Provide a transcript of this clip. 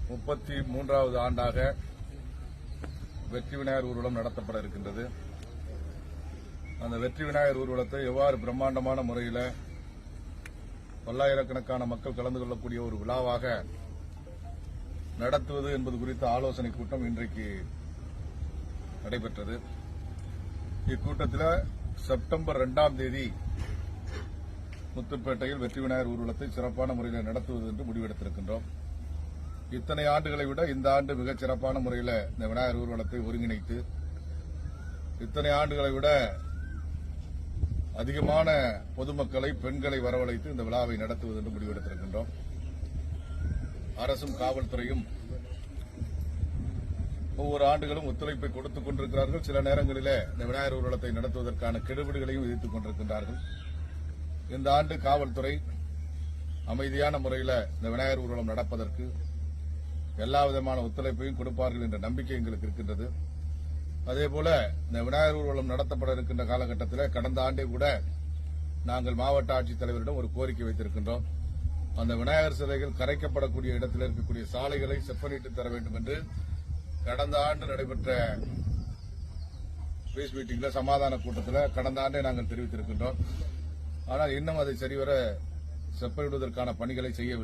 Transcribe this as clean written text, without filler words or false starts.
33வது ஆண்டாக வெற்றி விநாயகர் ஊர்வலம் நடத்தப்பட இருக்கின்றது. அந்த வெற்றி விநாயகர் ஊர்வலத்தை எவ்வாறு பிரம்மாண்டமான முறையில் பல்லாயிரக்கணக்கான மக்கள் கலந்து கொள்ளக்கூடிய ஒரு விழாவாக நடத்துவது என்பது குறித்த ஆலோசனை கூட்டம் இன்றைக்கு நடைபெற்றது. இக்கூட்டத்தில் செப்டம்பர் 2ஆம் தேதி முத்துப்பேட்டையில் வெற்றி விநாயகர் ஊர்வலத்தை சிறப்பான முறையில் நடத்துவது என்று முடிவெடுத்திருக்கின்றோம். இத்தனை ஆண்டுகளை விட இந்த ஆண்டு மிகச் சிறப்பான முறையில் இந்த விநாயகர் ஊர்வலத்தை ஒருங்கிணைத்து இத்தனை ஆண்டுகளை விட அதிகமான பொதுமக்களை பெண்களை வரவழைத்து இந்த விழாவை நடத்துவது என்று முடிவெடுத்திருக்கின்றோம். அரசும் காவல்துறையும் ஒவ்வொரு ஆண்டுகளும் ஒத்துழைப்பை கொடுத்துக் கொண்டிருக்கிறார்கள். சில நேரங்களிலே இந்த விநாயகர் ஊர்வலத்தை நடத்துவதற்கான கெடுபிடிகளையும் விதித்துக் கொண்டிருக்கின்றார்கள். இந்த ஆண்டு காவல்துறை அமைதியான முறையில் இந்த விநாயகர் ஊர்வலம் நடப்பதற்கு எல்லா விதமான ஒத்துழைப்பையும் கொடுப்பார்கள் என்ற நம்பிக்கை எங்களுக்கு இருக்கின்றது. அதேபோல இந்த விநாயகர் ஊர்வலம் நடத்தப்பட இருக்கின்ற காலகட்டத்தில் கடந்த ஆண்டே கூட நாங்கள் மாவட்ட ஆட்சித்தலைவரிடம் ஒரு கோரிக்கை வைத்திருக்கின்றோம். அந்த விநாயகர் சிலைகள் கரைக்கப்படக்கூடிய இடத்தில் இருக்கக்கூடிய சாலைகளை செப்பனிட்டு தர வேண்டும் என்று கடந்த ஆண்டு நடைபெற்ற பீஸ் மீட்டிங்கில் சமாதான கூட்டத்தில் கடந்த ஆண்டே நாங்கள் தெரிவித்திருக்கின்றோம். ஆனால் இன்னும் அதை சரிவர செப்பனிடுவதற்கான பணிகளை செய்யவில்லை.